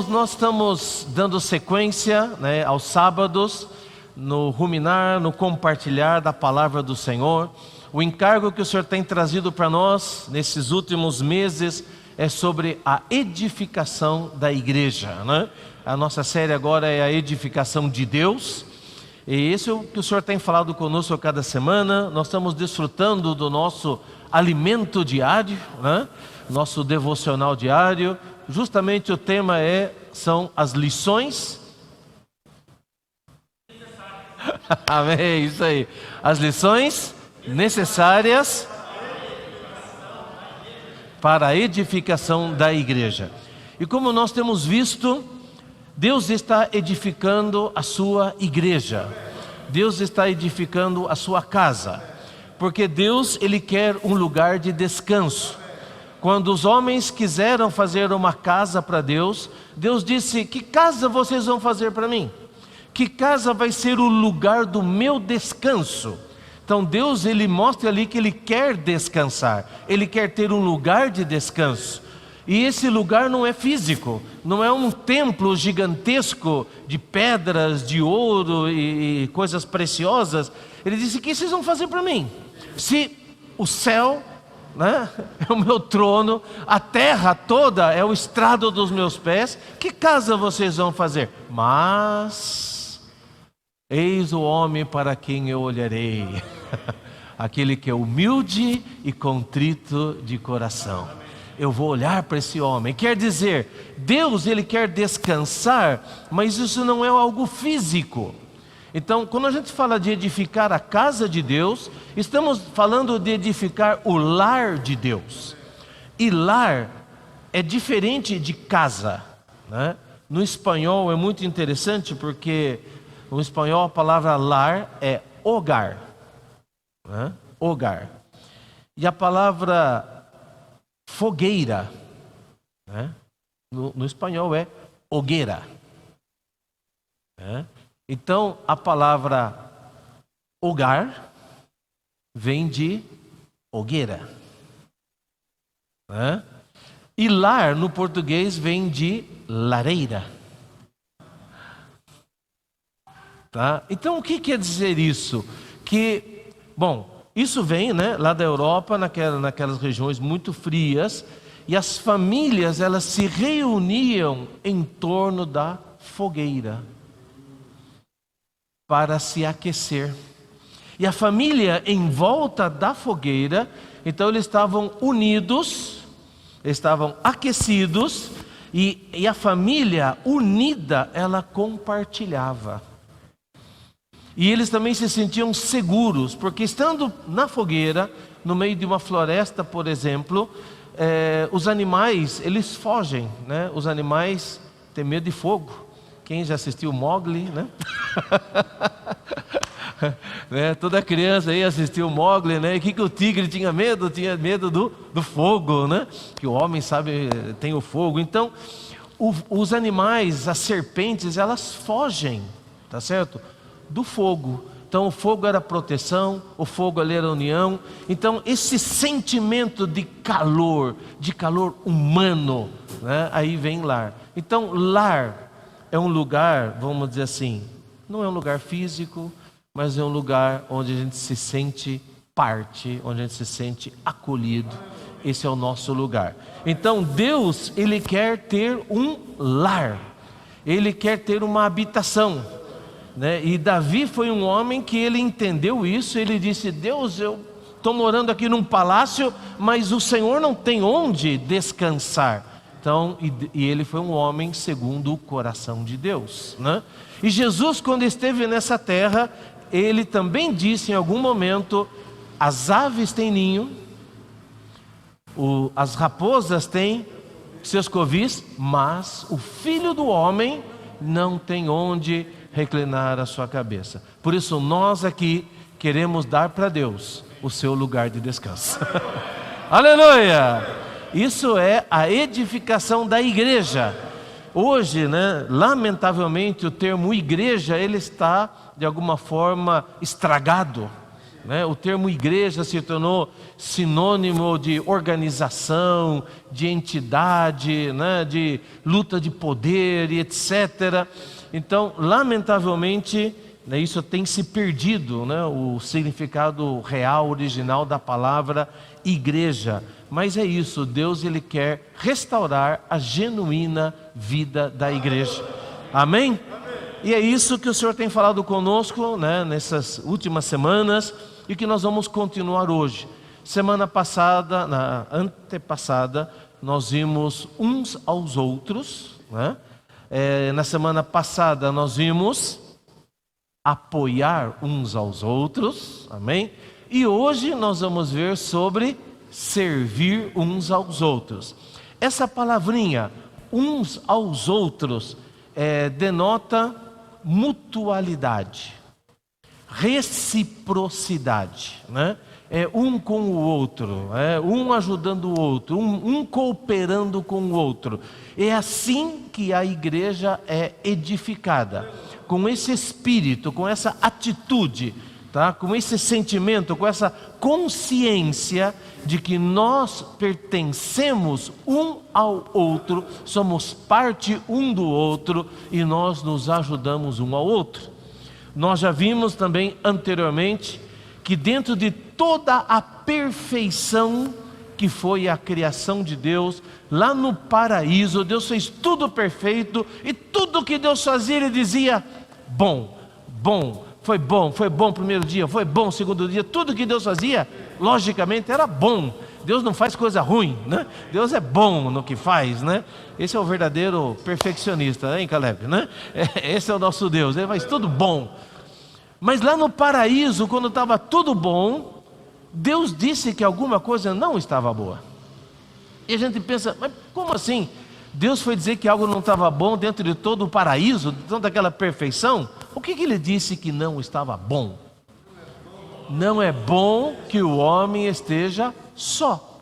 irmãos, nós estamos dando sequência, né, aos sábados, no ruminar, no compartilhar da palavra do Senhor. O encargo que o Senhor tem trazido para nós nesses últimos meses é sobre a edificação da igreja, né? A nossa série agora é a edificação de Deus. E isso é o que o Senhor tem falado conosco a cada semana. Nós estamos desfrutando do nosso alimento diário, né? Nosso devocional diário. Justamente o tema são as lições. Amém, isso aí. As lições necessárias para a edificação da igreja. E como nós temos visto, Deus está edificando a sua igreja. Deus está edificando a sua casa. Porque Deus, Ele quer um lugar de descanso. Quando os homens quiseram fazer uma casa para Deus, Deus disse: que casa vocês vão fazer para mim? Que casa vai ser o lugar do meu descanso? Então Deus, Ele mostra ali que Ele quer descansar. Ele quer ter um lugar de descanso. E esse lugar não é físico, não é um templo gigantesco de pedras, de ouro e coisas preciosas. Ele disse: o que vocês vão fazer para mim? Se o céu, né, é o meu trono, a terra toda é o estrado dos meus pés, que casa vocês vão fazer? Mas eis o homem para quem eu olharei, aquele que é humilde e contrito de coração. Eu vou olhar para esse homem. Quer dizer, Deus, Ele quer descansar, mas isso não é algo físico. Então, quando a gente fala de edificar a casa de Deus, estamos falando de edificar o lar de Deus. E lar é diferente de casa, né? No espanhol é muito interessante porque no espanhol a palavra lar é hogar, né? Hogar. E a palavra fogueira, né, no espanhol é hogueira, né? Então a palavra hogar vem de hogueira, né? E lar no português vem de lareira, tá? Então o que quer dizer isso? Que, bom, isso vem, né, lá da Europa, naquelas regiões muito frias, e as famílias, elas se reuniam em torno da fogueira para se aquecer. E a família em volta da fogueira, então eles estavam unidos, estavam aquecidos, e a família unida, ela compartilhava. E eles também se sentiam seguros, porque estando na fogueira, no meio de uma floresta, por exemplo, os animais, eles fogem, né? Os animais têm medo de fogo. Quem já assistiu Mowgli, né? Né? Toda criança aí assistiu Mowgli, né? E o que o tigre tinha medo? Tinha medo do fogo, né? Que o homem sabe, tem o fogo. Então, os animais, as serpentes, elas fogem, tá certo? Do fogo. Então o fogo era proteção, o fogo ali era união. Então esse sentimento de calor humano, né? Aí vem lar. Então lar é um lugar, vamos dizer assim, não é um lugar físico, mas é um lugar onde a gente se sente parte, onde a gente se sente acolhido. Esse é o nosso lugar. Então Deus, Ele quer ter um lar, Ele quer ter uma habitação, né? E Davi foi um homem que ele entendeu isso. Ele disse: Deus, eu estou morando aqui num palácio, mas o Senhor não tem onde descansar. Então, e ele foi um homem segundo o coração de Deus, né? E Jesus, quando esteve nessa terra, ele também disse em algum momento: as aves têm ninho, as raposas têm seus covis, mas o Filho do Homem não tem onde reclinar a sua cabeça. Por isso nós aqui queremos dar para Deus o seu lugar de descanso. Aleluia! Isso é a edificação da igreja. Hoje, né, lamentavelmente o termo igreja, ele está de alguma forma estragado, né? O termo igreja se tornou sinônimo de organização, de entidade, né? De luta de poder e etc. Então, lamentavelmente, né, isso tem se perdido, né? O significado real, original da palavra igreja. Mas é isso, Deus ele quer restaurar a genuína vida da igreja. Amém? E é isso que o Senhor tem falado conosco, né, nessas últimas semanas, e que nós vamos continuar hoje. Semana passada, na antepassada, nós vimos uns aos outros, né? Na semana passada nós vimos apoiar uns aos outros, amém? E hoje nós vamos ver sobre servir uns aos outros. Essa palavrinha, uns aos outros, denota mutualidade, reciprocidade, né? Um com o outro, um ajudando o outro, um cooperando com o outro. É assim que a igreja é edificada, com esse espírito, com essa atitude, tá? Com esse sentimento, com essa consciência de que nós pertencemos um ao outro, somos parte um do outro e nós nos ajudamos um ao outro. Nós já vimos também anteriormente que dentro de toda a perfeição que foi a criação de Deus, lá no paraíso, Deus fez tudo perfeito e tudo que Deus fazia, Ele dizia, bom, bom. Foi bom o primeiro dia, foi bom o segundo dia, tudo que Deus fazia, logicamente era bom. Deus não faz coisa ruim, né? Deus é bom no que faz, né? Esse é o verdadeiro perfeccionista, hein, Caleb, né? Esse é o nosso Deus, Ele faz tudo bom. Mas lá no paraíso, quando estava tudo bom, Deus disse que alguma coisa não estava boa. E a gente pensa, mas como assim? Deus foi dizer que algo não estava bom dentro de todo o paraíso, de toda aquela perfeição? O que Ele disse que não estava bom? Não é bom que o homem esteja só.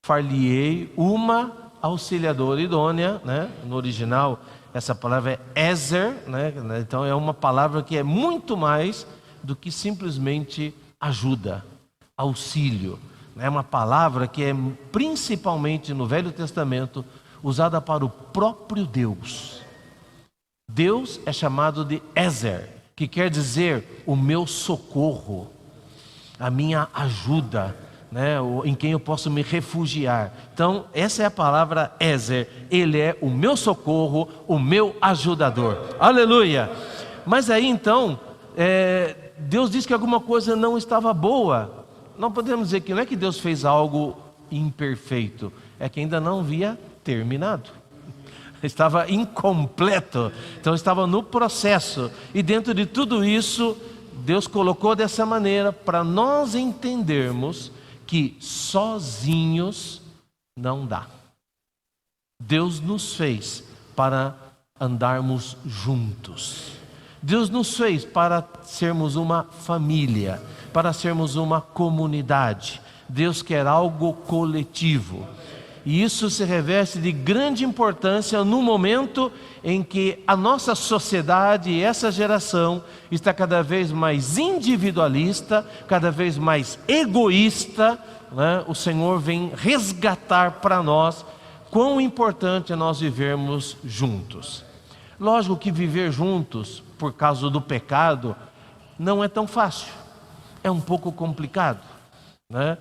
Far-lhe-ei uma auxiliadora idônea, né? No original, essa palavra é ezer, né? Então é uma palavra que é muito mais do que simplesmente ajuda, auxílio. É uma palavra que é principalmente no Velho Testamento usada para o próprio Deus. Deus é chamado de Ezer, que quer dizer o meu socorro, a minha ajuda, né? Em quem eu posso me refugiar. Então essa é a palavra Ezer. Ele é o meu socorro, o meu ajudador. Aleluia! Mas aí então Deus disse que alguma coisa não estava boa. Não podemos dizer que não é que Deus fez algo imperfeito, é que ainda não havia terminado, estava incompleto, então estava no processo. E dentro de tudo isso, Deus colocou dessa maneira para nós entendermos que sozinhos não dá. Deus nos fez para andarmos juntos. Deus nos fez para sermos uma família, para sermos uma comunidade. Deus quer algo coletivo. E isso se reveste de grande importância no momento em que a nossa sociedade e essa geração está cada vez mais individualista, cada vez mais egoísta, né? O Senhor vem resgatar para nós quão importante é nós vivermos juntos. Lógico que viver juntos, por causa do pecado, não é tão fácil, é um pouco complicado, né?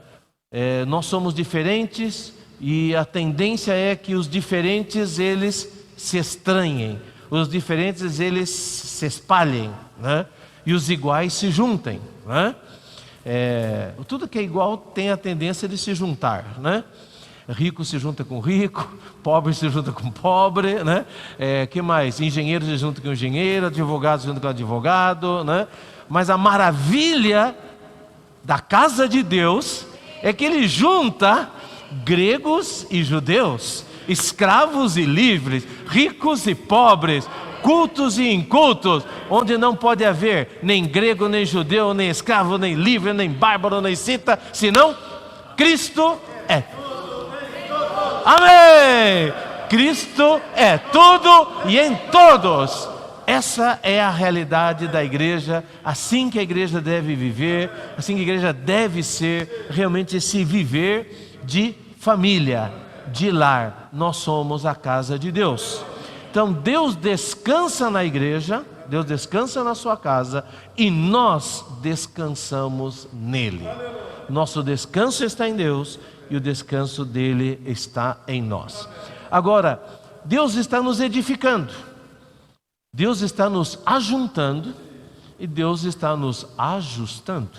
Nós somos diferentes, e a tendência é que os diferentes eles se estranhem, os diferentes eles se espalhem, né? E os iguais se juntem, né? Tudo que é igual tem a tendência de se juntar, né? Rico se junta com rico, pobre se junta com pobre, né? Que mais? Engenheiro se junta com engenheiro, advogado se junta com advogado, né? Mas a maravilha da casa de Deus é que Ele junta gregos e judeus, escravos e livres, ricos e pobres, cultos e incultos, onde não pode haver nem grego, nem judeu, nem escravo, nem livre, nem bárbaro, nem cita, senão Cristo é. Amém! Cristo é tudo e em todos. essa é a realidade da igreja, assim que a igreja deve viver, assim que a igreja deve ser, realmente esse viver de família, de lar. Nós somos a casa de Deus. Então Deus descansa na igreja, Deus descansa na sua casa e nós descansamos nele. Nosso descanso está em Deus e o descanso dele está em nós. Agora, Deus está nos edificando, Deus está nos ajuntando e Deus está nos ajustando.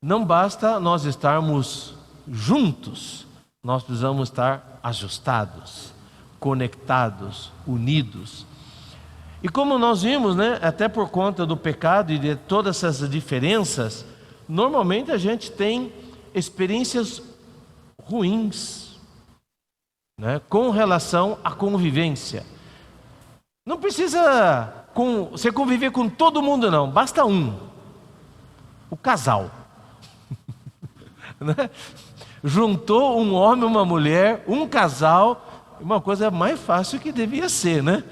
Não basta nós estarmos juntos, nós precisamos estar ajustados, conectados, unidos. E como nós vimos, né, até por conta do pecado e de todas essas diferenças, normalmente a gente tem experiências ruins, né, com relação à convivência. Não precisa você conviver com todo mundo não, basta o casal. Né? Juntou um homem e uma mulher, um casal, uma coisa mais fácil que devia ser, né?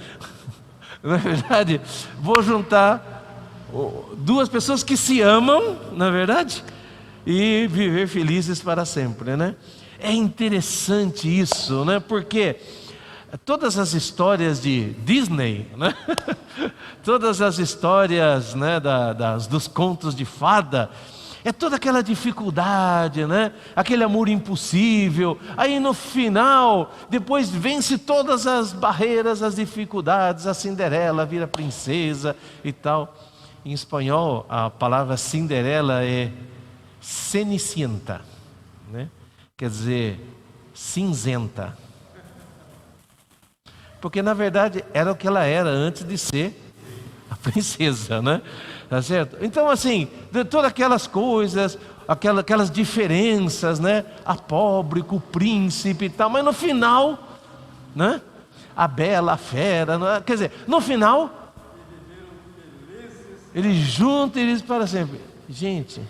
Na verdade, vou juntar duas pessoas que se amam, na verdade, e viver felizes para sempre, né? É interessante isso, né? Porque todas as histórias de Disney, né? Todas as histórias, né, dos contos de fada, é toda aquela dificuldade, né? Aquele amor impossível. Aí no final, depois vence todas as barreiras, as dificuldades. A Cinderela vira princesa e tal. Em espanhol, a palavra Cinderela é Cenicienta, né? Quer dizer, cinzenta. Porque na verdade era o que ela era antes de ser a princesa, né? Tá certo? Então assim, de todas aquelas coisas, aquelas diferenças, né? A pobre com o príncipe e tal, mas no final, né? A bela, a fera, né? Quer dizer, no final, eles juntam e eles para sempre. Gente,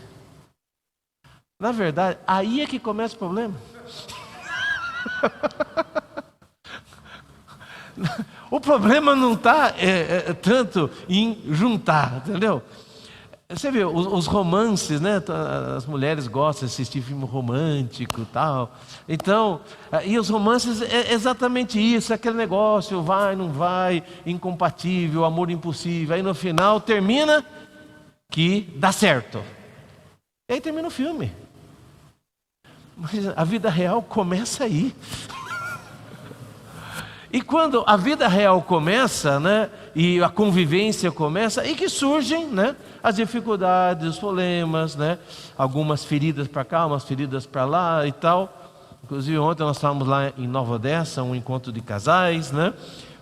na verdade, aí é que começa o problema. O problema não está tanto em juntar, entendeu? Você vê, os romances, né? As mulheres gostam de assistir filme romântico e tal. Então, e os romances é exatamente isso, aquele negócio, vai, não vai, incompatível, amor impossível. Aí no final termina que dá certo. E aí termina o filme. Mas a vida real começa aí. E quando a vida real começa, né, e a convivência começa, aí que surgem, né, as dificuldades, os problemas, né, algumas feridas para cá, umas feridas para lá e tal. Inclusive ontem nós estávamos lá em Nova Odessa, um encontro de casais, né,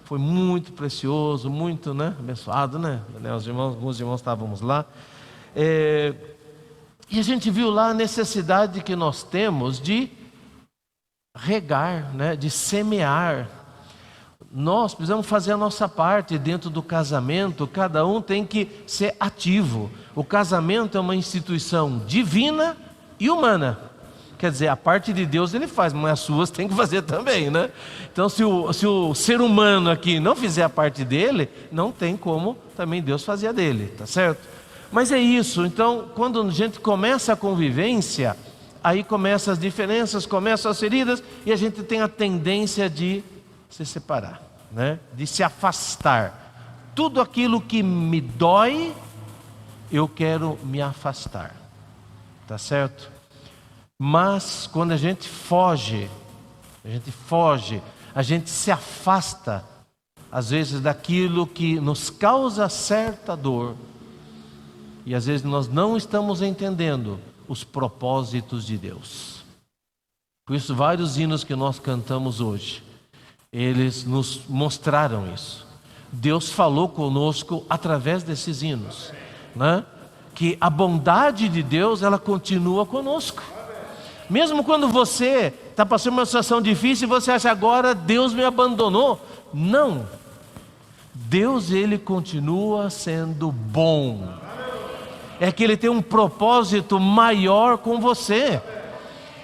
foi muito precioso, muito, né, abençoado, né, alguns irmãos estávamos lá. E a gente viu lá a necessidade que nós temos de regar, né, de semear. Nós precisamos fazer a nossa parte dentro do casamento, cada um tem que ser ativo. O casamento é uma instituição divina e humana. Quer dizer, a parte de Deus ele faz, mas as suas tem que fazer também, né? Então se o ser humano aqui não fizer a parte dele, não tem como também Deus fazer a dele, tá certo? Mas é isso, então quando a gente começa a convivência, aí começam as diferenças, começam as feridas e a gente tem a tendência de se separar, né? De se afastar. Tudo aquilo que me dói, eu quero me afastar, tá certo? Mas quando a gente foge, a gente se afasta, às vezes daquilo que nos causa certa dor, e às vezes nós não estamos entendendo os propósitos de Deus. Por isso vários hinos que nós cantamos hoje, eles nos mostraram isso. Deus falou conosco através desses hinos, né? Que a bondade de Deus, ela continua conosco. Mesmo quando você está passando uma situação difícil e você acha agora Deus me abandonou. Não. Deus, ele continua sendo bom. É que ele tem um propósito maior com você.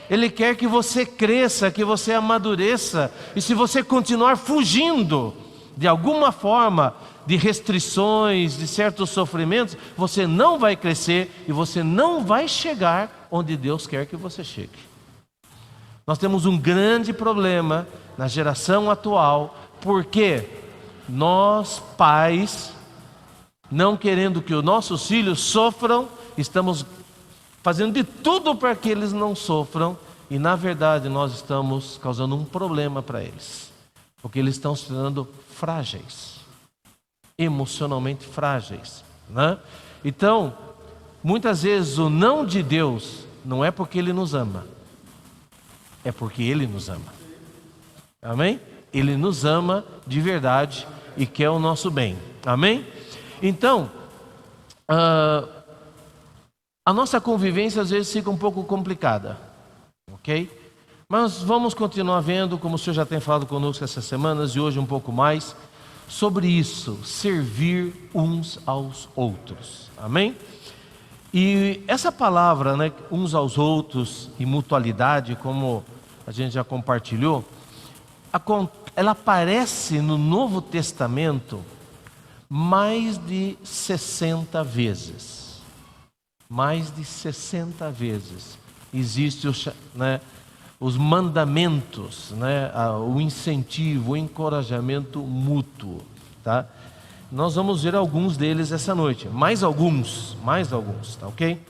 Ele quer que você cresça, que você amadureça. E se você continuar fugindo de alguma forma, de restrições, de certos sofrimentos, você não vai crescer e você não vai chegar onde Deus quer que você chegue. Nós temos um grande problema na geração atual, porque nós, pais, não querendo que os nossos filhos sofram, estamos fazendo de tudo para que eles não sofram, e na verdade nós estamos causando um problema para eles, porque eles estão se tornando frágeis, emocionalmente frágeis, né? Então, muitas vezes o não de Deus não é porque Ele nos ama, é porque Ele nos ama. Amém? Ele nos ama de verdade e quer o nosso bem. Amém? Então, a nossa convivência às vezes fica um pouco complicada, ok? Mas vamos continuar vendo, como o Senhor já tem falado conosco essas semanas e hoje um pouco mais, sobre isso, servir uns aos outros. Amém? E essa palavra, né, uns aos outros e mutualidade, como a gente já compartilhou, ela aparece no Novo Testamento mais de 60 vezes. Mais de 60 vezes. Existe os mandamentos, né, o incentivo, o encorajamento mútuo. Tá? Nós vamos ver alguns deles essa noite. Mais alguns, tá ok?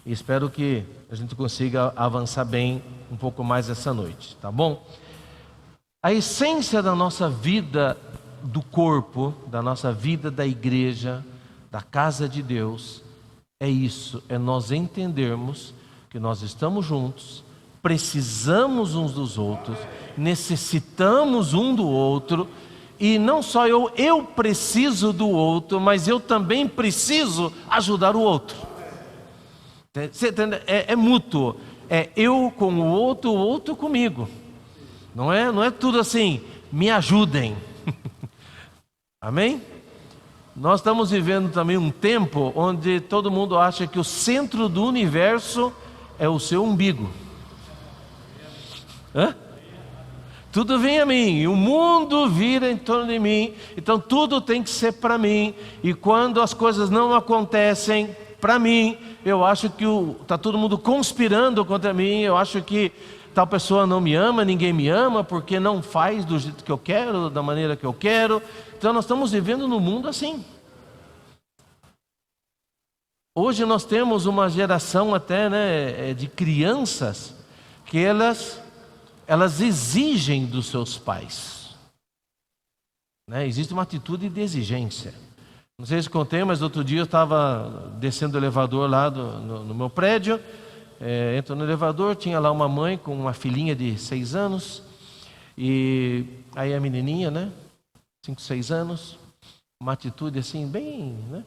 E espero que a gente consiga avançar bem um pouco mais essa noite, tá bom? A essência da nossa vida do corpo, da nossa vida da igreja, da casa de Deus, é isso, é nós entendermos que nós estamos juntos, precisamos uns dos outros, necessitamos um do outro, e não só eu preciso do outro, mas eu também preciso ajudar o outro. Você entende? É mútuo, é eu com o outro comigo. Não é tudo assim, me ajudem. Amém? Nós estamos vivendo também um tempo onde todo mundo acha que o centro do universo é o seu umbigo. Hã? Tudo vem a mim, o mundo vira em torno de mim, então tudo tem que ser para mim, e quando as coisas não acontecem para mim, eu acho que está todo mundo conspirando contra mim, eu acho que tal pessoa não me ama, ninguém me ama, porque não faz do jeito que eu quero, da maneira que eu quero. Então nós estamos vivendo num mundo assim. Hoje nós temos uma geração até, né, de crianças que elas exigem dos seus pais, né? Existe uma atitude de exigência. Não sei se contei, mas outro dia eu estava descendo o elevador lá no meu prédio, entro no elevador, tinha lá uma mãe com uma filhinha de 6 anos, e aí a menininha, né, 5, 6 anos, uma atitude assim bem, né?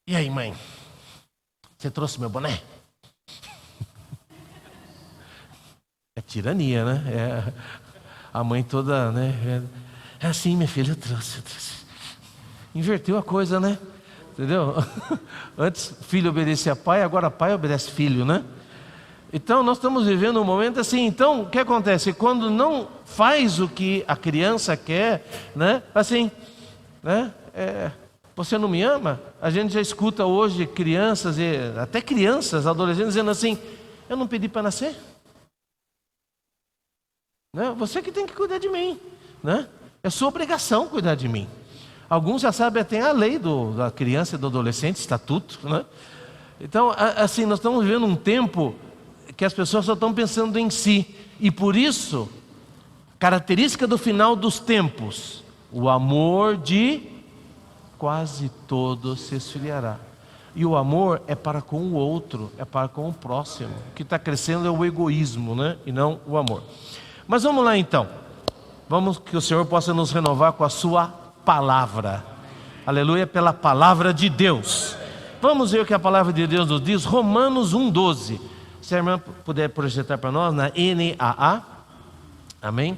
E aí, mãe, você trouxe meu boné? É tirania, né? A mãe toda, né? É assim, minha filha, eu trouxe. Inverteu a coisa, né? Entendeu? Antes filho obedecia a pai, agora pai obedece filho, né? Então nós estamos vivendo um momento assim. Então o que acontece? Quando não faz o que a criança quer, né? Assim, né? Você não me ama? A gente já escuta hoje crianças, até crianças, adolescentes dizendo assim: eu não pedi para nascer. Né? Você que tem que cuidar de mim, né? É sua obrigação cuidar de mim. Alguns já sabem até a lei da criança e do adolescente, estatuto, né? Então, assim, nós estamos vivendo um tempo que as pessoas só estão pensando em si. E por isso, característica do final dos tempos, o amor de quase todos se esfriará. E o amor é para com o outro, é para com o próximo. O que está crescendo é o egoísmo, né? E não o amor. Mas vamos lá então. Vamos que o Senhor possa nos renovar com a sua palavra. Aleluia, pela palavra de Deus. Vamos ver o que a palavra de Deus nos diz. Romanos 1:12. Se a irmã puder projetar para nós na NAA. Amém?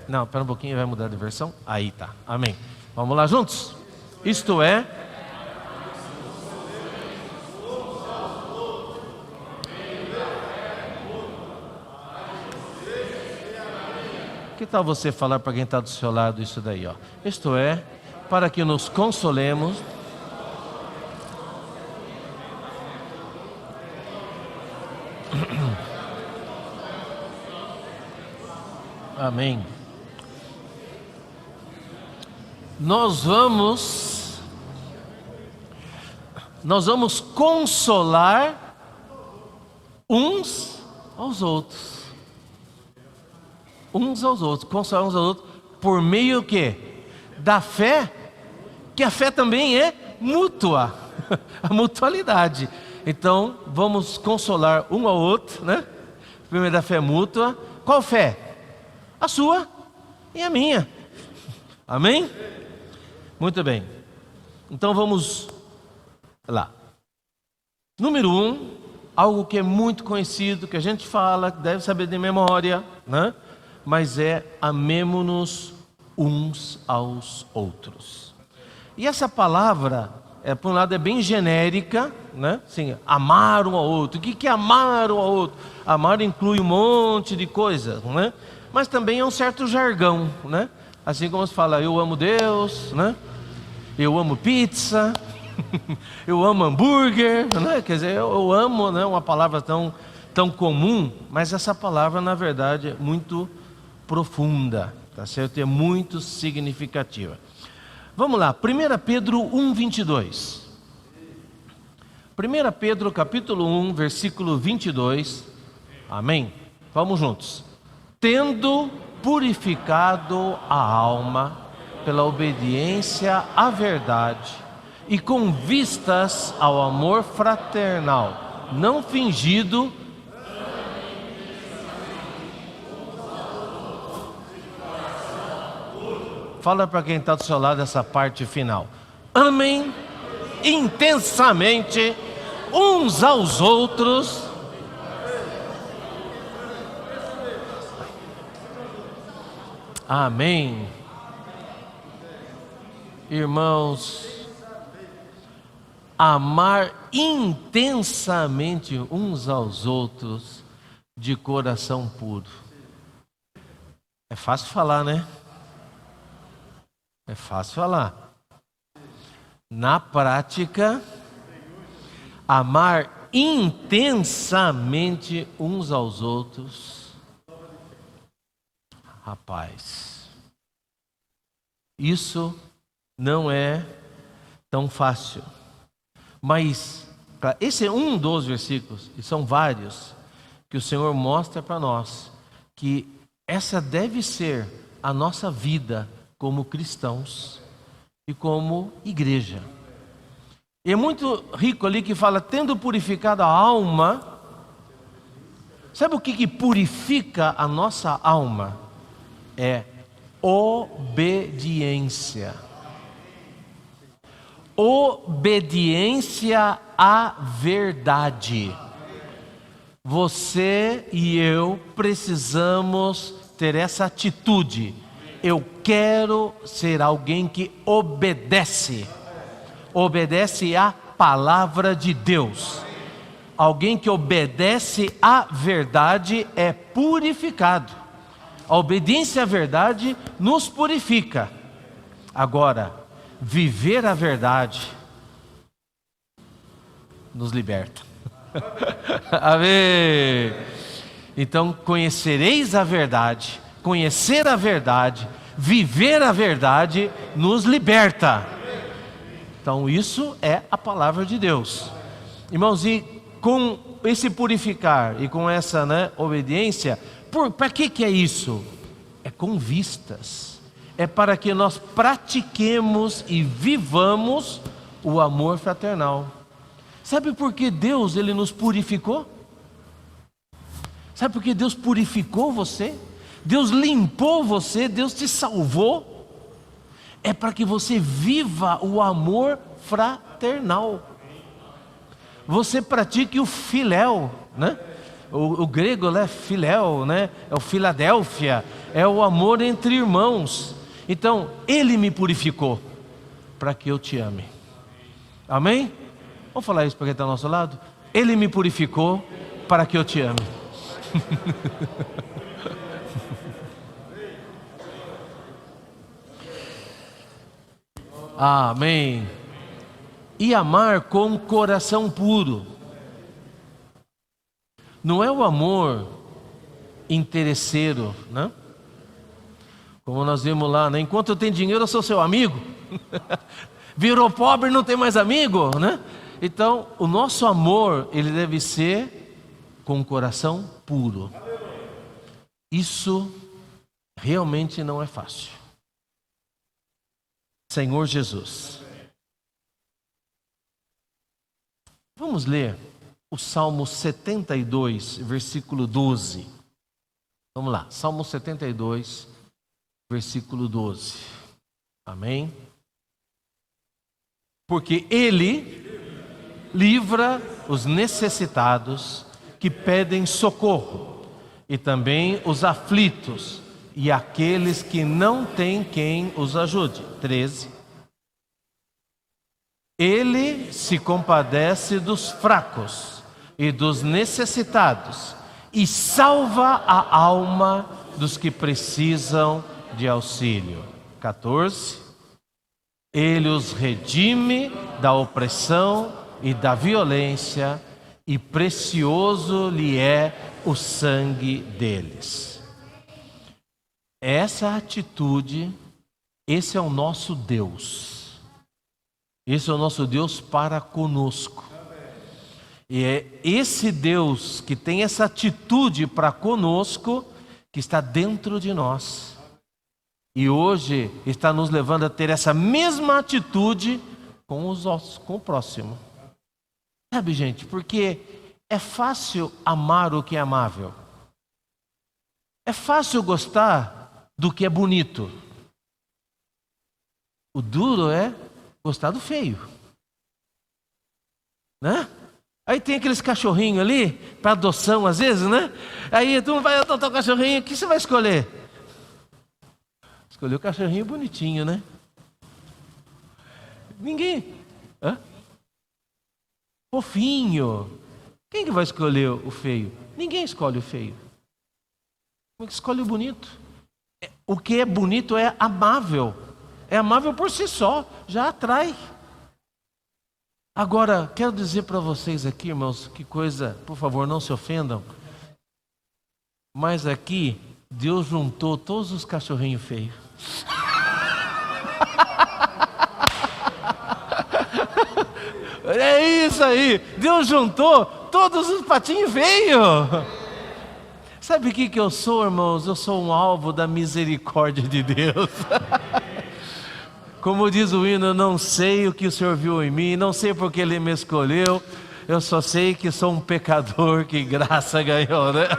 Não, espera um pouquinho, vai mudar de versão. Aí tá, amém. Vamos lá juntos? Isto é... Que tal você falar para quem está do seu lado isso daí, ó? Isto é, para que nos consolemos. Amém. Nós vamos consolar uns aos outros. Uns aos outros, consolar uns aos outros, por meio que da fé, que a fé também é mútua, a mutualidade. Então, vamos consolar um ao outro, né? Primeiro da fé mútua. Qual fé? A sua e a minha. Amém? Muito bem. Então vamos lá. Número 1, algo que é muito conhecido, que a gente fala, que deve saber de memória, né? Mas é amemo-nos uns aos outros. E essa palavra, por um lado, é bem genérica, né? Sim, amar um ao outro. O que é amar um ao outro? Amar inclui um monte de coisas, né? Mas também é um certo jargão, né? Assim como se fala, eu amo Deus, né? Eu amo pizza, eu amo hambúrguer, né? Quer dizer, eu amo, né? Uma palavra tão comum, mas essa palavra, na verdade, é muito profunda, tá certo? É muito significativa. Vamos lá, 1 Pedro 1:22. 1 Pedro capítulo 1, versículo 22. Amém? Vamos juntos. Tendo purificado a alma pela obediência à verdade e com vistas ao amor fraternal, não fingido, fala para quem está do seu lado essa parte final. Amem intensamente uns aos outros. Amém. Irmãos, amar intensamente uns aos outros de coração puro. É fácil falar, né? É fácil falar. Na prática, amar intensamente uns aos outros, rapaz, isso não é tão fácil. Mas esse é um dos versículos, e são vários, que o Senhor mostra para nós que essa deve ser a nossa vida como cristãos e como igreja. E é muito rico ali que fala, tendo purificado a alma. Sabe o que purifica a nossa alma? É obediência. Obediência à verdade. Você e eu precisamos ter essa atitude. Eu quero ser alguém que obedece. Obedece à palavra de Deus. Alguém que obedece à verdade é purificado. A obediência à verdade nos purifica. Agora, viver a verdade nos liberta. Amém. Então, conhecereis a verdade. Conhecer a verdade, viver a verdade nos liberta. Então isso é a palavra de Deus. Irmãos, e com esse purificar e com essa, obediência, para que é isso? É com vistas. É para que nós pratiquemos e vivamos o amor fraternal. Sabe por que Deus ele nos purificou? Sabe por que Deus purificou você? Deus limpou você, Deus te salvou. É para que você viva o amor fraternal. Você pratique o filéu, né? O grego é filéu, né? É o Filadélfia, é o amor entre irmãos. Então, Ele me purificou para que eu te ame. Amém? Vamos falar isso para quem está ao nosso lado? Ele me purificou para que eu te ame. Amém. E amar com coração puro. Não é o amor interesseiro, né? Como nós vimos lá, né? Enquanto eu tenho dinheiro, eu sou seu amigo. Virou pobre, não tem mais amigo, né? Então, o nosso amor, ele deve ser com o coração puro. Isso realmente não é fácil. Senhor Jesus. Vamos ler o Salmo 72, versículo 12. Vamos lá, Salmo 72, versículo 12. Amém? Porque Ele livra os necessitados que pedem socorro, e também os aflitos, e aqueles que não têm quem os ajude. 13. Ele se compadece dos fracos e dos necessitados, e salva a alma dos que precisam de auxílio. 14. Ele os redime da opressão e da violência, e precioso lhe é o sangue deles. Essa atitude, esse é o nosso Deus. Esse é o nosso Deus para conosco. E é esse Deus que tem essa atitude para conosco, que está dentro de nós. E hoje está nos levando a ter essa mesma atitude com o próximo. Sabe, gente, porque é fácil amar o que é amável. É fácil gostar do que é bonito. O duro é gostar do feio. Né? Aí tem aqueles cachorrinhos ali, para adoção às vezes, né? Aí tu vai adotar o cachorrinho, o que você vai escolher? Escolheu o cachorrinho bonitinho, né? Ninguém. Hã? Fofinho. Quem que vai escolher o feio? Ninguém escolhe o feio. Como é que escolhe o bonito? O que é bonito é amável. É amável por si só, já atrai. Agora, quero dizer para vocês aqui, irmãos, que coisa, por favor, não se ofendam. Mas aqui, Deus juntou todos os cachorrinhos feios. É isso aí, Deus juntou todos os patinhos feios. Sabe o que eu sou, irmãos? Eu sou um alvo da misericórdia de Deus. Como diz o hino, eu não sei o que o Senhor viu em mim, não sei porque Ele me escolheu, eu só sei que sou um pecador que graça ganhou, né?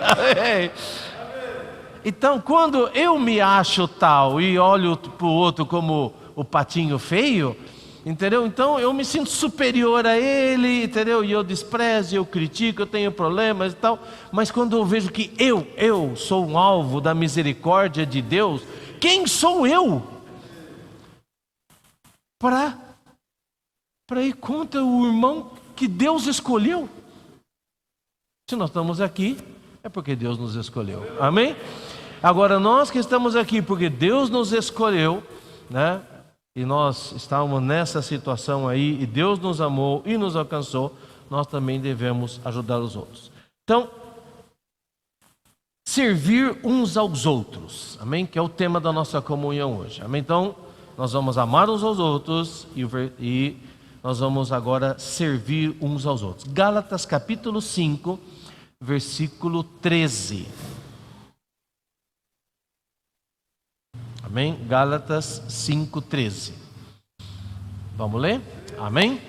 Então, quando eu me acho tal e olho para o outro como o patinho feio, entendeu? Então eu me sinto superior a ele, entendeu? E eu desprezo, eu critico, eu tenho problemas e tal. Mas quando eu vejo que eu sou um alvo da misericórdia de Deus, quem sou eu para ir contra o irmão que Deus escolheu? Se nós estamos aqui, é porque Deus nos escolheu. Amém? Agora nós que estamos aqui porque Deus nos escolheu, né? E nós estamos nessa situação aí, e Deus nos amou e nos alcançou, nós também devemos ajudar os outros. Então, servir uns aos outros, amém? Que é o tema da nossa comunhão hoje, amém? Então, nós vamos amar uns aos outros e nós vamos agora servir uns aos outros. Gálatas capítulo 5, versículo 13. Amém? Gálatas 5:13. Vamos ler? Amém?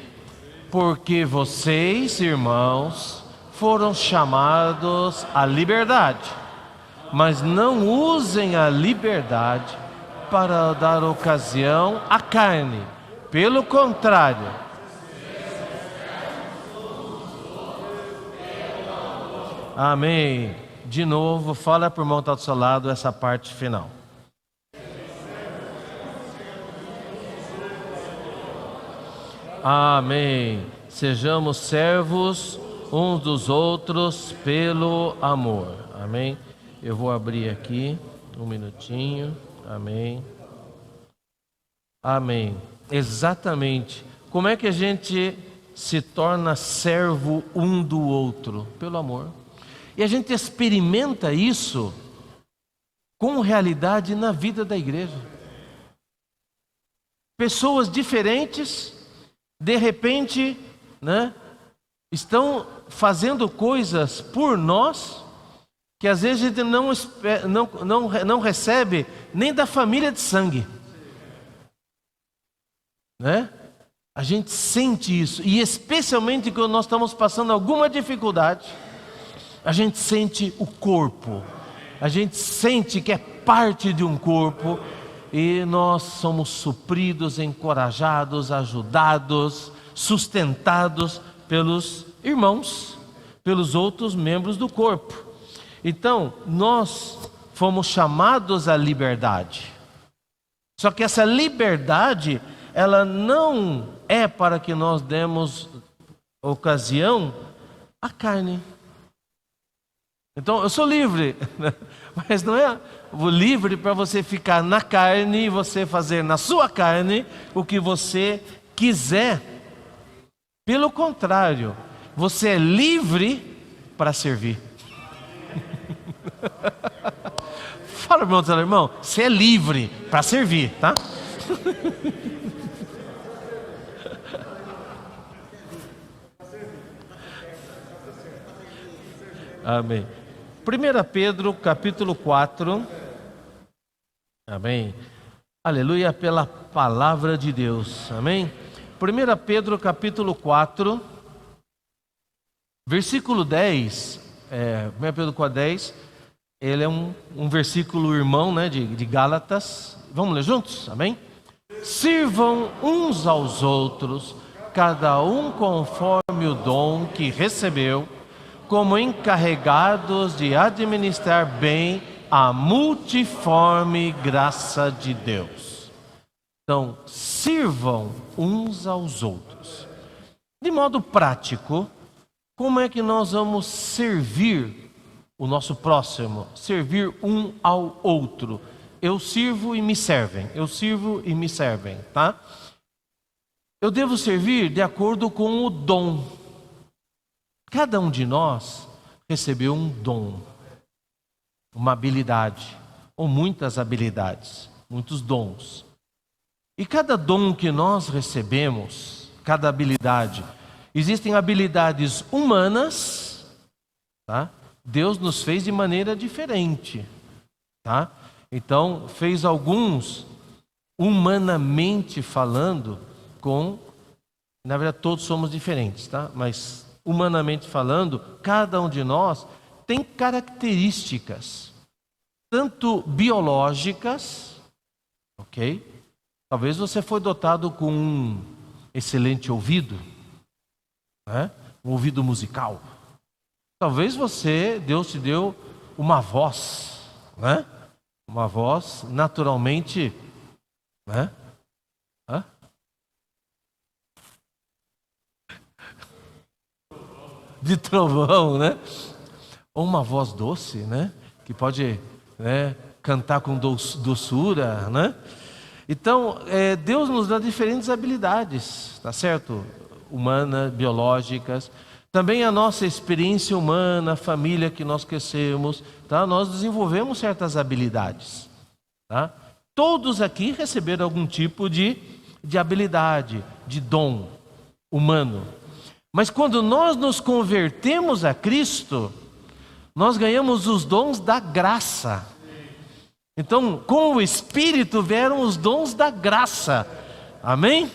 Porque vocês, irmãos, foram chamados à liberdade, mas não usem a liberdade para dar ocasião à carne. Pelo contrário, amém. De novo, fala para o irmão que está do seu lado essa parte final. Amém. Sejamos servos uns dos outros pelo amor. Amém. Eu vou abrir aqui um minutinho. Amém. Amém. Exatamente. Como é que a gente se torna servo um do outro? Pelo amor. E a gente experimenta isso com realidade na vida da igreja. Pessoas diferentes, de repente, né, estão fazendo coisas por nós que às vezes a gente não recebe nem da família de sangue, né? A gente sente isso, e especialmente quando nós estamos passando alguma dificuldade, a gente sente o corpo, a gente sente que é parte de um corpo, e nós somos supridos, encorajados, ajudados, sustentados pelos irmãos, pelos outros membros do corpo. Então, nós fomos chamados à liberdade. Só que essa liberdade, ela não é para que nós demos ocasião à carne. Então, eu sou livre, mas não é livre para você ficar na carne e você fazer na sua carne o que você quiser. Pelo contrário, você é livre para servir. Fala para o meu irmão, você é livre para servir, tá? Amém. 1 Pedro capítulo 4. Amém. Aleluia pela palavra de Deus. Amém. 1 Pedro capítulo 4, versículo 10. 1 Pedro 4, 10. Ele é um versículo irmão, né, de Gálatas. Vamos ler juntos? Amém? Sirvam uns aos outros, cada um conforme o dom que recebeu, como encarregados de administrar bem a multiforme graça de Deus. Então, sirvam uns aos outros. De modo prático, como é que nós vamos servir o nosso próximo? Servir um ao outro. Eu sirvo e me servem. Eu sirvo e me servem, tá? Eu devo servir de acordo com o dom. Cada um de nós recebeu um dom, uma habilidade, ou muitas habilidades, muitos dons. E cada dom que nós recebemos, cada habilidade, existem habilidades humanas, tá? Deus nos fez de maneira diferente, tá? Então, fez alguns, humanamente falando, na verdade todos somos diferentes, tá? Mas humanamente falando, cada um de nós tem características, tanto biológicas, ok? Talvez você foi dotado com um excelente ouvido, né? Um ouvido musical. Talvez Deus te deu uma voz, né? Uma voz naturalmente, né? De trovão, né? Ou uma voz doce, né? Que pode, né, cantar com doçura, né? Então, Deus nos dá diferentes habilidades, tá certo? Humanas, biológicas. Também a nossa experiência humana, a família que nós crescemos, tá? Nós desenvolvemos certas habilidades, tá? Todos aqui receberam algum tipo de habilidade, de dom humano. Mas quando nós nos convertemos a Cristo, nós ganhamos os dons da graça. Então, com o Espírito vieram os dons da graça. Amém?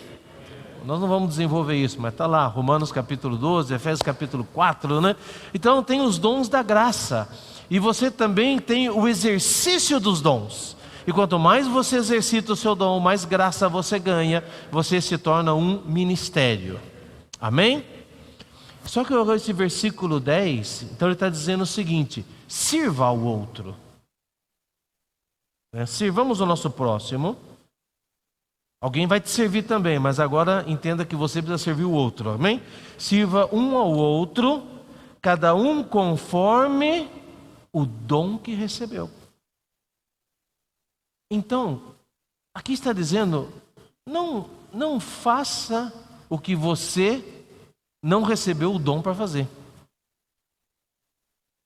Nós não vamos desenvolver isso, mas está lá, Romanos capítulo 12, Efésios capítulo 4, né? Então tem os dons da graça. E você também tem o exercício dos dons. E quanto mais você exercita o seu dom, mais graça você ganha, você se torna um ministério. Amém? Só que esse versículo 10, então ele está dizendo o seguinte: sirva ao outro. Sirvamos o nosso próximo. Alguém vai te servir também, mas agora entenda que você precisa servir o outro, amém? Sirva um ao outro, cada um conforme o dom que recebeu. Então, aqui está dizendo, não não faça o que você não recebeu o dom para fazer.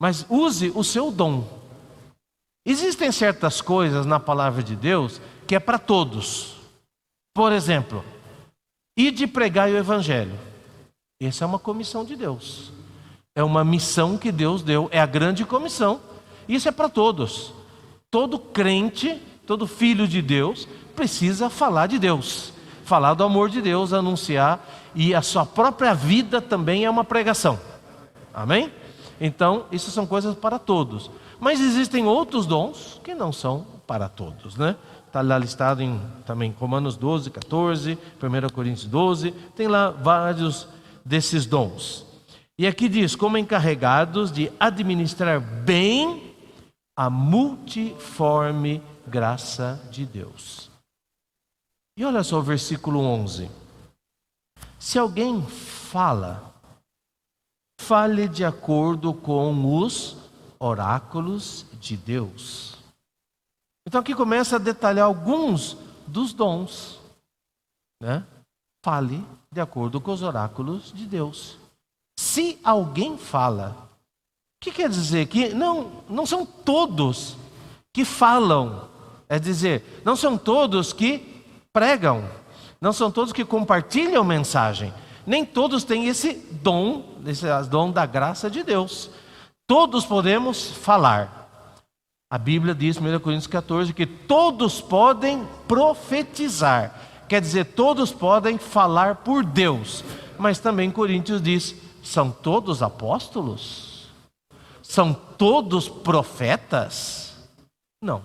Mas use o seu dom. Existem certas coisas na palavra de Deus que é para todos. Por exemplo, ide pregar o evangelho. Essa é uma comissão de Deus. É uma missão que Deus deu, é a grande comissão. Isso é para todos. Todo crente, todo filho de Deus precisa falar de Deus, falar do amor de Deus, anunciar, e a sua própria vida também é uma pregação. Amém? Então, isso são coisas para todos. Mas existem outros dons que não são para todos, né? Está lá listado em também Romanos 12, 14, 1 Coríntios 12, tem lá vários desses dons. E aqui diz, como encarregados de administrar bem a multiforme graça de Deus. E olha só o versículo 11. Se alguém fala, fale de acordo com os oráculos de Deus. Então aqui começa a detalhar alguns dos dons, né? Fale de acordo com os oráculos de Deus. Se alguém fala, o que quer dizer? Que não são todos que falam, é dizer, não são todos que pregam, não são todos que compartilham mensagem, nem todos têm esse dom da graça de Deus. Todos podemos falar. A Bíblia diz, 1 Coríntios 14, que todos podem profetizar. Quer dizer, todos podem falar por Deus. Mas também Coríntios diz, são todos apóstolos? São todos profetas? Não.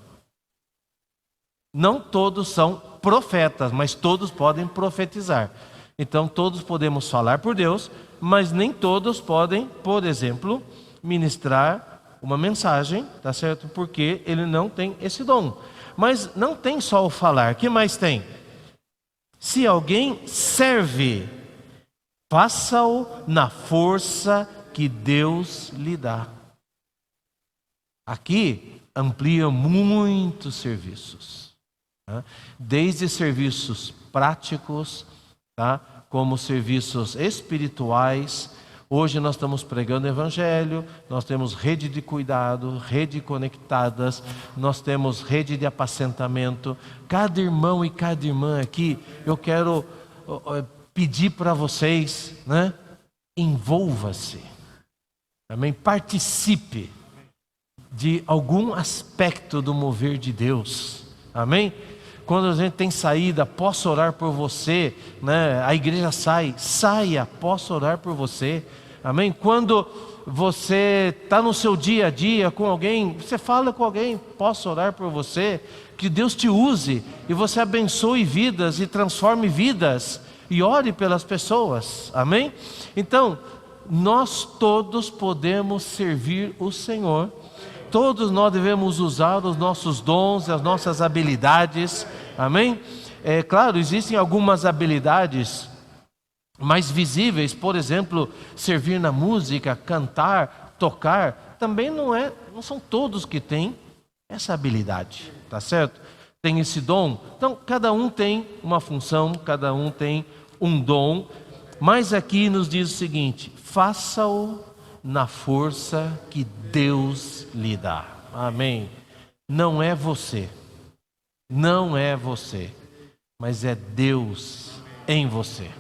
Não todos são profetas, mas todos podem profetizar. Então todos podemos falar por Deus, mas nem todos podem, por exemplo, ministrar uma mensagem, tá certo? Porque ele não tem esse dom. Mas não tem só o falar, o que mais tem? Se alguém serve, faça-o na força que Deus lhe dá. Aqui amplia muitos serviços, tá? Desde serviços práticos, tá? Como serviços espirituais. Hoje nós estamos pregando o evangelho, nós temos rede de cuidado, rede conectadas, nós temos rede de apacentamento. Cada irmão e cada irmã aqui, eu quero pedir para vocês, né? Envolva-se, amém? Participe de algum aspecto do mover de Deus, amém? Quando a gente tem saída, posso orar por você, né? A igreja saia, posso orar por você, amém? Quando você está no seu dia a dia com alguém, você fala com alguém, posso orar por você, que Deus te use e você abençoe vidas e transforme vidas e ore pelas pessoas, amém? Então, nós todos podemos servir o Senhor. Todos nós devemos usar os nossos dons, as nossas habilidades, amém? É claro, existem algumas habilidades mais visíveis, por exemplo, servir na música, cantar, tocar, também não são todos que têm essa habilidade, tá certo? Tem esse dom, então cada um tem uma função, cada um tem um dom, mas aqui nos diz o seguinte, faça-o na força que Deus lhe dá. Amém. Não é você, mas é Deus em você.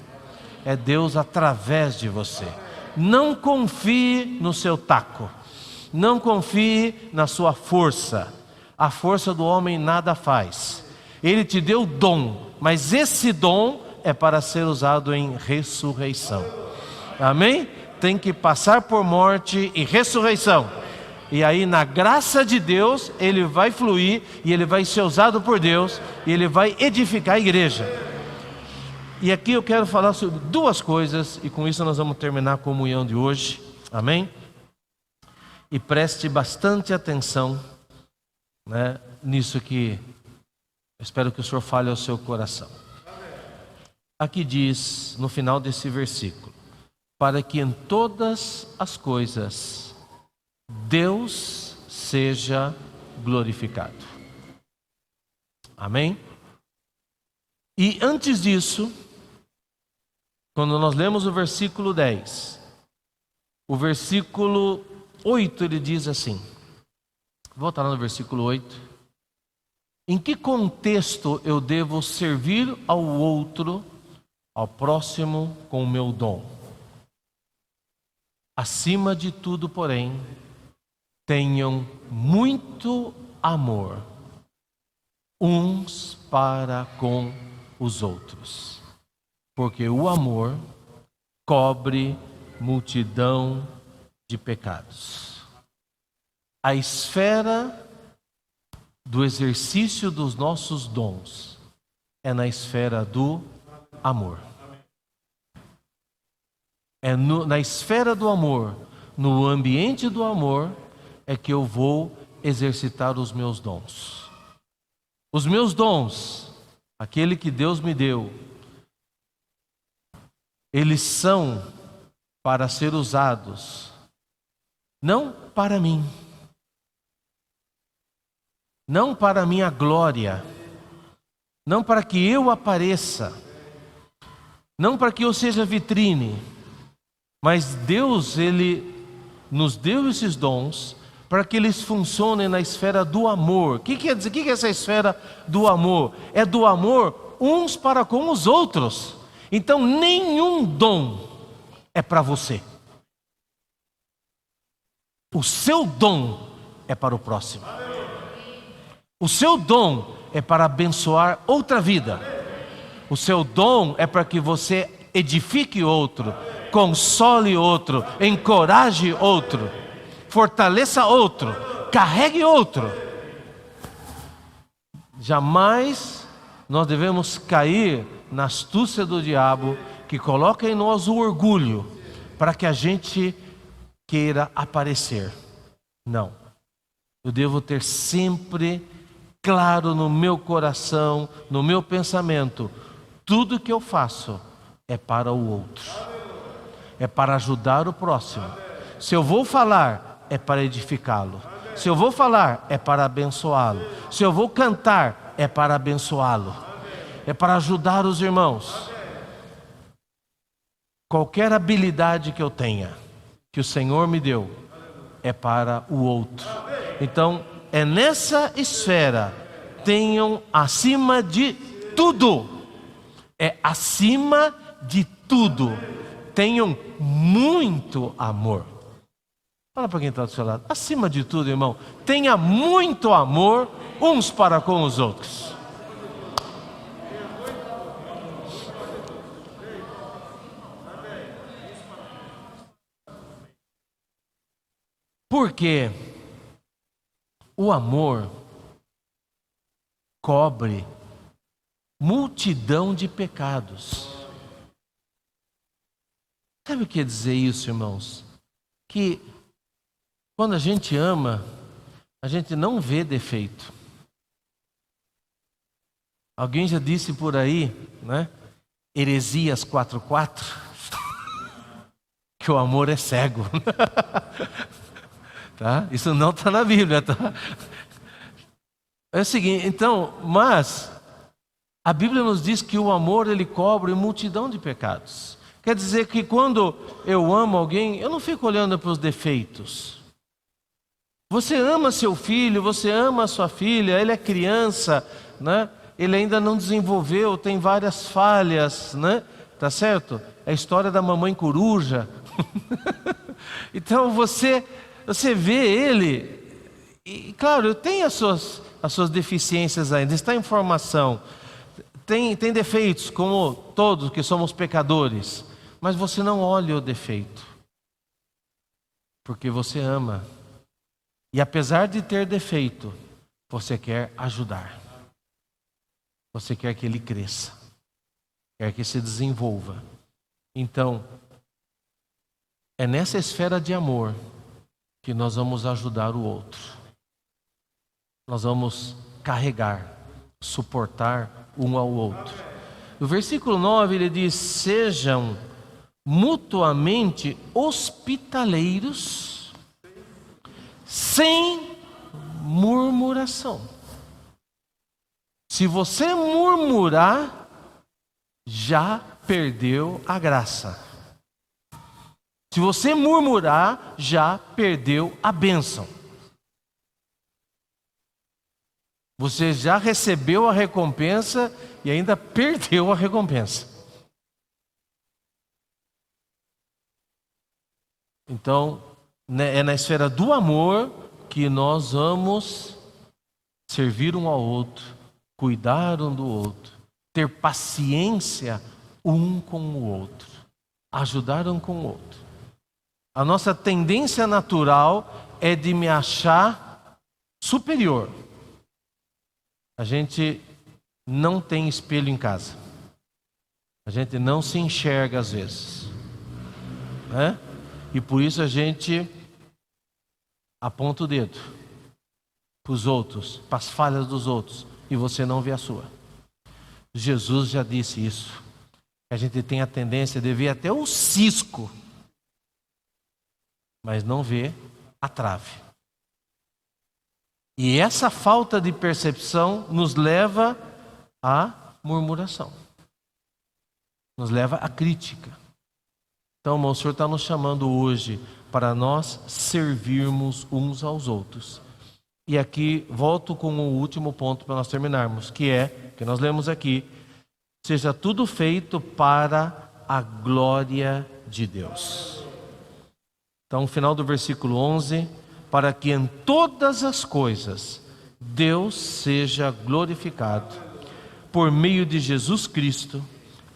É Deus através de você. Não confie no seu taco. Não confie na sua força. A força do homem nada faz. Ele te deu dom, mas esse dom é para ser usado em ressurreição. Amém? Tem que passar por morte e ressurreição. E aí na graça de Deus, ele vai fluir e ele vai ser usado por Deus e ele vai edificar a igreja. E aqui eu quero falar sobre duas coisas e com isso nós vamos terminar a comunhão de hoje. Amém? E preste bastante atenção, né, nisso que eu espero que o Senhor fale ao seu coração. Aqui diz no final desse versículo, para que em todas as coisas Deus seja glorificado. Amém? E antes disso, quando nós lemos o versículo 10, o versículo 8 ele diz assim, vou voltar no versículo 8. Em que contexto eu devo servir ao outro, ao próximo, com o meu dom? Acima de tudo, porém, tenham muito amor uns para com os outros, porque o amor cobre multidão de pecados. A esfera do exercício dos nossos dons é na esfera do amor. É na esfera do amor, no ambiente do amor, é que eu vou exercitar os meus dons. Os meus dons, aquele que Deus me deu, eles são para ser usados, não para mim, não para a minha glória, não para que eu apareça, não para que eu seja vitrine, mas Deus, Ele nos deu esses dons para que eles funcionem na esfera do amor. O que quer dizer? O que é essa esfera do amor? É do amor uns para com os outros. Então nenhum dom é para você. O seu dom é para o próximo. O seu dom é para abençoar outra vida. O seu dom é para que você edifique outro, console outro, encoraje outro, fortaleça outro, carregue outro. Jamais nós devemos cair na astúcia do diabo, que coloca em nós o orgulho para que a gente queira aparecer. Não. Eu devo ter sempre claro no meu coração, no meu pensamento, tudo que eu faço é para o outro, é para ajudar o próximo. Se eu vou falar, é para edificá-lo. Se eu vou falar, é para abençoá-lo. Se eu vou cantar, é para abençoá-lo. É para ajudar os irmãos. Qualquer habilidade que eu tenha, que o Senhor me deu, é para o outro. Então, é nessa esfera, tenham acima de tudo. É acima de tudo. Tenham muito amor. Fala para quem está do seu lado. Acima de tudo, irmão, tenha muito amor uns para com os outros. Porque o amor cobre multidão de pecados. Sabe o que quer dizer isso, irmãos? Que quando a gente ama, a gente não vê defeito. Alguém já disse por aí, né? Heresias 4:4, que o amor é cego. Tá? Isso não está na Bíblia, tá? É o seguinte, então, mas a Bíblia nos diz que o amor ele cobre multidão de pecados. Quer dizer que quando eu amo alguém, eu não fico olhando para os defeitos. Você ama seu filho, você ama a sua filha, ele é criança, né? Ele ainda não desenvolveu, tem várias falhas, né? Tá certo? É a história da mamãe coruja. Então você vê ele, e claro, tem as suas deficiências ainda, está em formação, tem defeitos, como todos que somos pecadores, mas você não olha o defeito, porque você ama, e apesar de ter defeito, você quer ajudar, você quer que ele cresça, quer que se desenvolva. Então, é nessa esfera de amor que nós vamos ajudar o outro. Nós vamos carregar, suportar um ao outro. No versículo 9 ele diz: sejam mutuamente hospitaleiros, sem murmuração. Se você murmurar, já perdeu a graça. Se você murmurar, já perdeu a bênção. Você já recebeu a recompensa e ainda perdeu a recompensa. Então, é na esfera do amor que nós vamos servir um ao outro, cuidar um do outro, ter paciência um com o outro, ajudar um com o outro. A nossa tendência natural é de me achar superior. A gente não tem espelho em casa. A gente não se enxerga às vezes, né? E por isso a gente aponta o dedo para os outros, para as falhas dos outros, e você não vê a sua. Jesus já disse isso. A gente tem a tendência de ver até o cisco, mas não vê a trave. E essa falta de percepção nos leva à murmuração, nos leva à crítica. Então, irmão, o Senhor está nos chamando hoje para nós servirmos uns aos outros. E aqui volto com o último ponto para nós terminarmos, que nós lemos aqui: seja tudo feito para a glória de Deus. Então, no final do versículo 11, para que em todas as coisas Deus seja glorificado por meio de Jesus Cristo,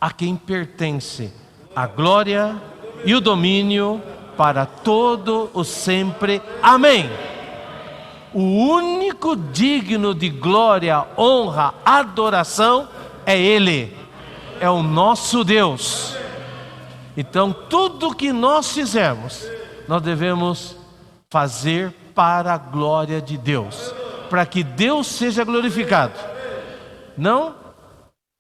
a quem pertence a glória e o domínio para todo o sempre. Amém. O único digno de glória, honra, adoração é Ele, é o nosso Deus. Então, tudo que nós fizermos, nós devemos fazer para a glória de Deus, para que Deus seja glorificado. Não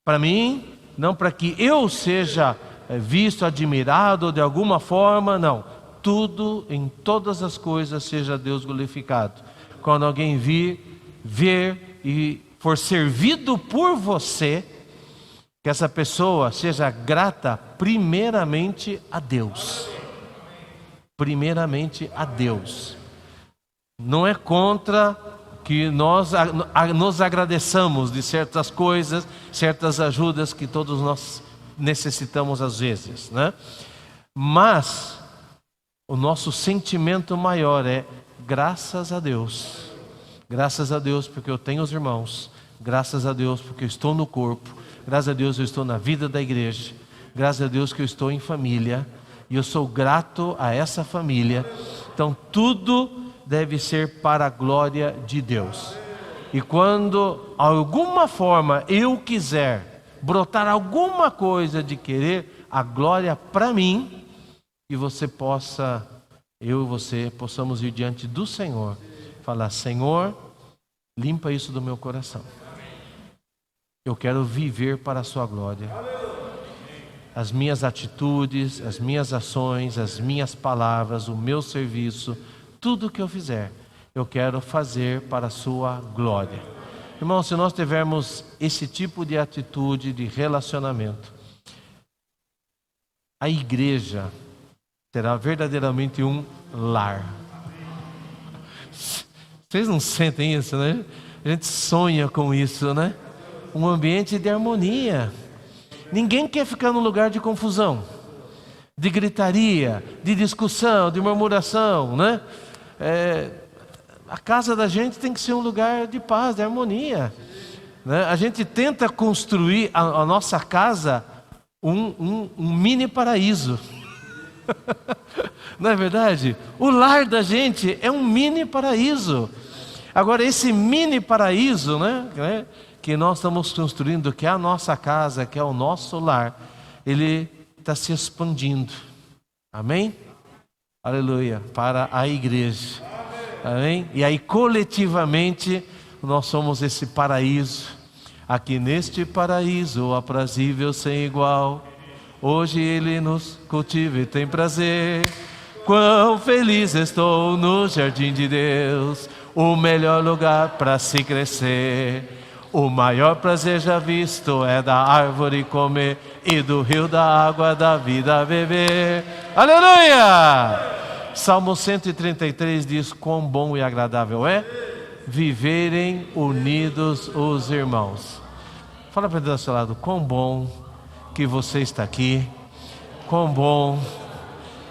para mim, não para que eu seja visto, admirado de alguma forma, não. Tudo, em todas as coisas, seja Deus glorificado. Quando alguém ver e for servido por você, que essa pessoa seja grata primeiramente a Deus. Primeiramente a Deus. Não é contra que nós nos agradeçamos de certas coisas, certas ajudas que todos nós necessitamos às vezes, né? Mas o nosso sentimento maior é graças a Deus. Graças a Deus porque eu tenho os irmãos. Graças a Deus porque eu estou no corpo. Graças a Deus eu estou na vida da igreja. Graças a Deus que eu estou em família. E eu sou grato a essa família. Então tudo deve ser para a glória de Deus. E quando alguma forma eu quiser brotar alguma coisa de querer a glória para mim, e você possa, eu e você, possamos ir diante do Senhor, falar: Senhor, limpa isso do meu coração. Eu quero viver para a sua glória. As minhas atitudes, as minhas ações, as minhas palavras, o meu serviço, tudo que eu fizer, eu quero fazer para a sua glória. Irmão, se nós tivermos esse tipo de atitude, de relacionamento, a igreja será verdadeiramente um lar. Vocês não sentem isso, né? A gente sonha com isso, né? Um ambiente de harmonia. Ninguém quer ficar num lugar de confusão, de gritaria, de discussão, de murmuração, né? A casa da gente tem que ser um lugar de paz, de harmonia, né? A gente tenta construir a nossa casa um mini paraíso. Não é verdade? O lar da gente é um mini paraíso. Agora, esse mini paraíso, né, que nós estamos construindo, que é a nossa casa, que é o nosso lar, ele está se expandindo. Amém? Aleluia. Para a igreja. Amém? E aí coletivamente nós somos esse paraíso. Aqui neste paraíso aprazível sem igual, hoje Ele nos cultiva e tem prazer. Quão feliz estou no jardim de Deus, o melhor lugar para se crescer. O maior prazer já visto é da árvore comer e do rio da água da vida beber. Aleluia! Salmo 133 diz: quão bom e agradável é viverem unidos os irmãos. Fala para Deus do seu lado: quão bom que você está aqui, quão bom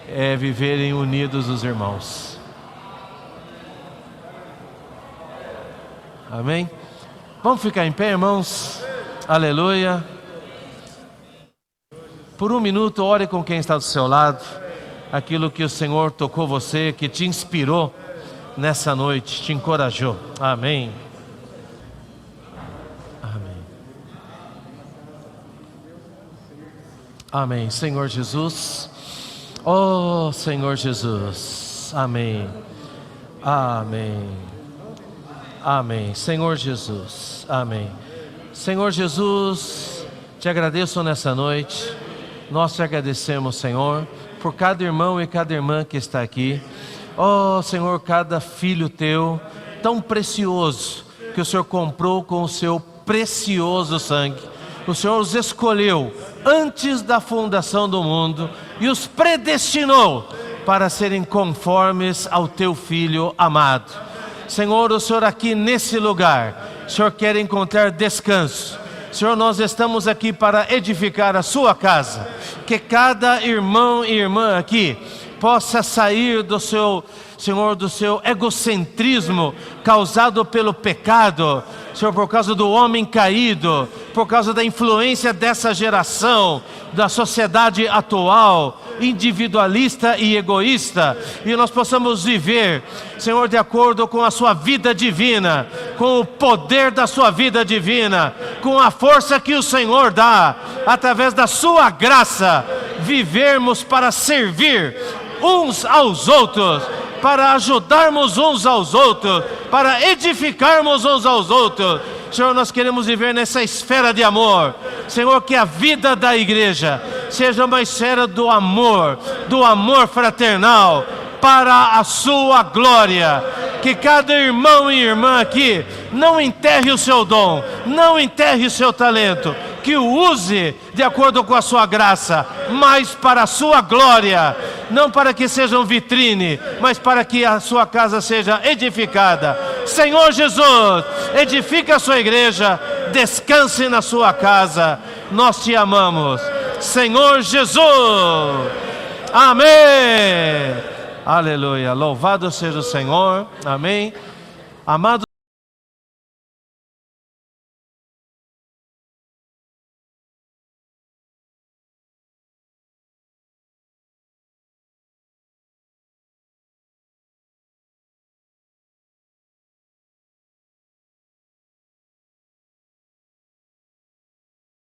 é viverem unidos os irmãos. Amém? Vamos ficar em pé, irmãos? Aleluia. Por um minuto, ore com quem está do seu lado. Aquilo que o Senhor tocou você, que te inspirou nessa noite, te encorajou. Amém. Amém. Amém. Senhor Jesus. Oh, Senhor Jesus. Amém. Amém. Amém. Senhor Jesus. Amém. Senhor Jesus, te agradeço nessa noite. Nós te agradecemos, Senhor, por cada irmão e cada irmã que está aqui. Oh, Senhor, cada filho teu, tão precioso, que o Senhor comprou com o seu precioso sangue. O Senhor os escolheu antes da fundação do mundo e os predestinou para serem conformes ao teu Filho amado. Senhor, o Senhor aqui nesse lugar, o Senhor quer encontrar descanso. Senhor, nós estamos aqui para edificar a sua casa. Que cada irmão e irmã aqui possa sair do seu, Senhor, do seu egocentrismo causado pelo pecado, Senhor, por causa do homem caído, por causa da influência dessa geração, da sociedade atual, individualista e egoísta, e nós possamos viver, Senhor, de acordo com a sua vida divina, com o poder da sua vida divina, com a força que o Senhor dá, através da sua graça, vivermos para servir uns aos outros, para ajudarmos uns aos outros, para edificarmos uns aos outros. Senhor, nós queremos viver nessa esfera de amor. Senhor, que a vida da igreja seja uma esfera do amor fraternal, para a sua glória. Que cada irmão e irmã aqui não enterre o seu dom, não enterre o seu talento, que o use de acordo com a sua graça, mas para a sua glória, não para que seja um vitrine, mas para que a sua casa seja edificada. Senhor Jesus, edifica a sua igreja, descanse na sua casa, nós te amamos, Senhor Jesus. Amém. Aleluia, louvado seja o Senhor. Amém. Amado